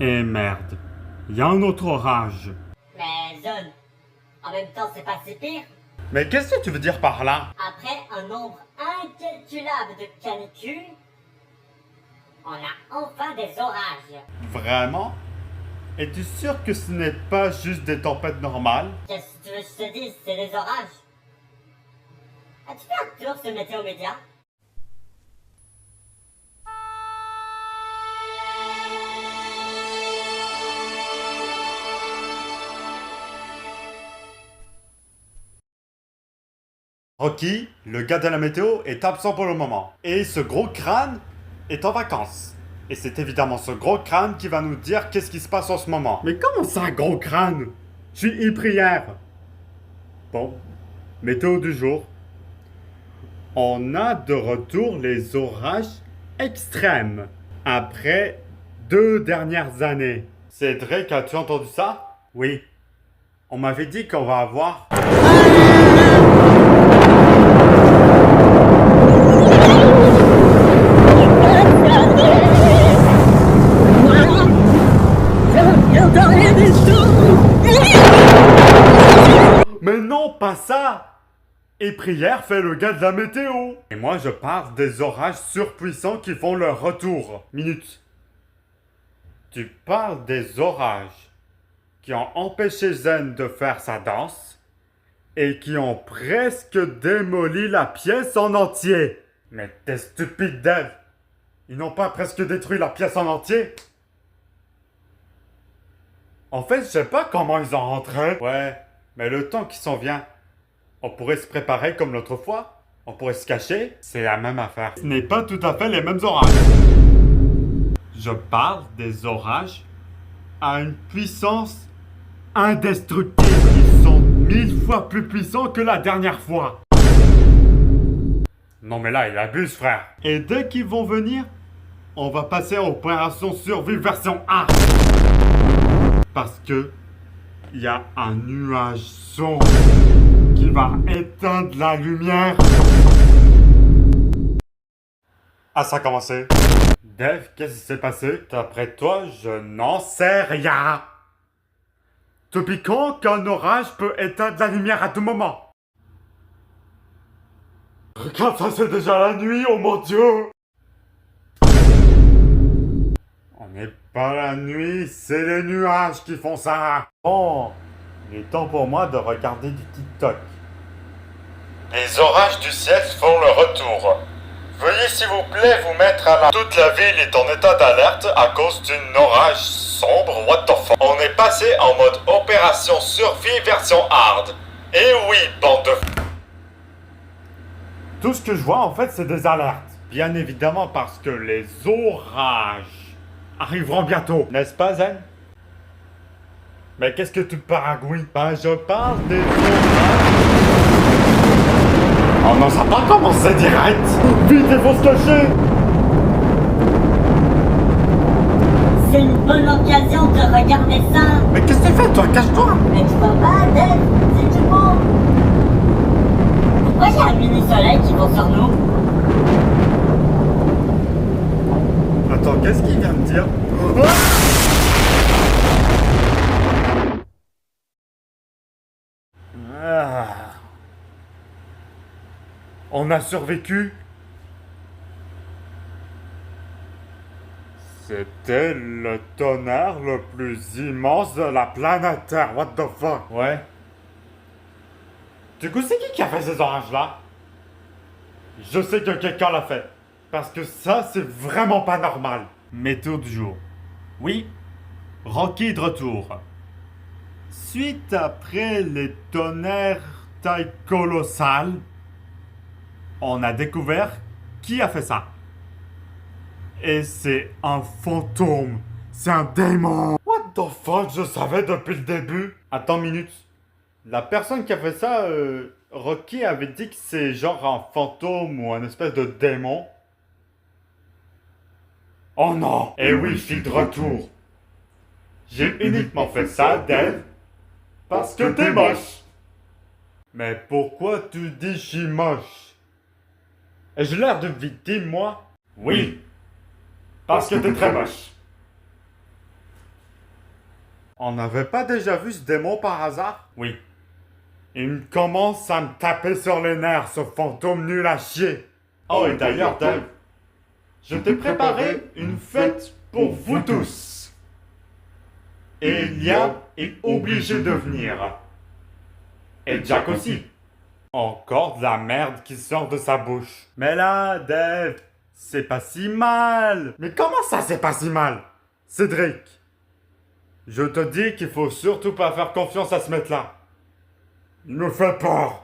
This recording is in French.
Et merde, il y a un autre orage. Mais zone, en même temps c'est pas si pire. Mais qu'est-ce que tu veux dire par là? Après un nombre incalculable de canicules, on a enfin des orages. Vraiment? Es-tu sûr que ce n'est pas juste des tempêtes normales? Qu'est-ce que tu veux que je te dise, c'est des orages. As-tu fait un tour sur Météo Média? Rocky, le gars de la météo, est absent pour le moment. Et ce gros crâne est en vacances. Et c'est évidemment ce gros crâne qui va nous dire qu'est-ce qui se passe en ce moment. Mais comment ça, gros crâne? Je suis Yprière. Bon, météo du jour. On a de retour les orages extrêmes. Après 2 dernières années. Cédric, as-tu entendu ça? Oui. On m'avait dit qu'on va avoir... Mais non, pas ça! Et Prière fait le gars de la météo. Et moi, je parle des orages surpuissants qui font leur retour. Minute. Tu parles des orages qui ont empêché Zen de faire sa danse et qui ont presque démoli la pièce en entier. Mais t'es stupide, Dev. Ils n'ont pas presque détruit la pièce en entier. En fait, je sais pas comment ils ont rentré. Ouais, mais le temps qui s'en vient, on pourrait se préparer comme l'autre fois. On pourrait se cacher. C'est la même affaire. Ce n'est pas tout à fait les mêmes orages. Je parle des orages à une puissance indestructible. Ils sont 1000 fois plus puissants que la dernière fois. Non mais là, il abuse, frère. Et dès qu'ils vont venir, on va passer à Opération Survie version 1. Parce que il y a un nuage sombre qui va éteindre la lumière. Ah, ça a commencé. Dev, qu'est-ce qui s'est passé? D'après toi, je n'en sais rien. Depuis quand qu'un orage peut éteindre la lumière à tout moment? Regarde, ça c'est déjà la nuit, oh mon Dieu! On n'est pas la nuit, c'est les nuages qui font ça. Bon, il est temps pour moi de regarder du TikTok. Les orages du ciel font le retour. Veuillez s'il vous plaît vous mettre à la... Toute la ville est en état d'alerte à cause d'un orage sombre, what the fuck. On est passé en mode opération survie version hard. Et oui, bande de... Tout ce que je vois en fait c'est des alertes. Bien évidemment parce que les orages arriveront bientôt. N'est-ce pas Zen? Mais qu'est-ce que tu paragouilles? Ben je parle des orages. Oh non, ça n'a pas commencé direct! Vite, il faut se cacher! C'est une bonne occasion de regarder ça. Mais qu'est-ce que tu fais, toi? Cache-toi! Mais tu vois pas, Dave, c'est tout beau. Pourquoi il y a un mini-soleil qui vont sur nous? Attends, qu'est-ce qu'il vient de dire? Ah. On a survécu. C'était le tonnerre le plus immense de la planète Terre. What the fuck? Ouais. Du coup, c'est qui a fait ces orages-là? Je sais que quelqu'un l'a fait. Parce que ça, c'est vraiment pas normal. Météo du jour. Oui, Rocky de retour. Suite après les tonnerres taille colossale, on a découvert qui a fait ça. Et c'est un fantôme. C'est un démon. What the fuck, je savais depuis le début. Attends une minute. La personne qui a fait ça, Rocky avait dit que c'est genre un fantôme ou un espèce de démon. Oh non. Eh oui, je suis de retour. J'ai uniquement fait ça, Dave, parce que t'es moche. Mais pourquoi tu dis je suis moche? Ai-je l'air de victime, moi? Oui, parce que t'es très moche. On n'avait pas déjà vu ce démon par hasard? Oui. Il commence à me taper sur les nerfs, ce fantôme nul à chier. Oh, et d'ailleurs, Dave, je t'ai préparé une fête pour vous tous. Et Liam est obligé de venir. Et Jack aussi. Encore de la merde qui sort de sa bouche. Mais là, Dave, c'est pas si mal. Mais comment ça, c'est pas si mal? Cédric, je te dis qu'il faut surtout pas faire confiance à ce mec-là. Il me fait peur.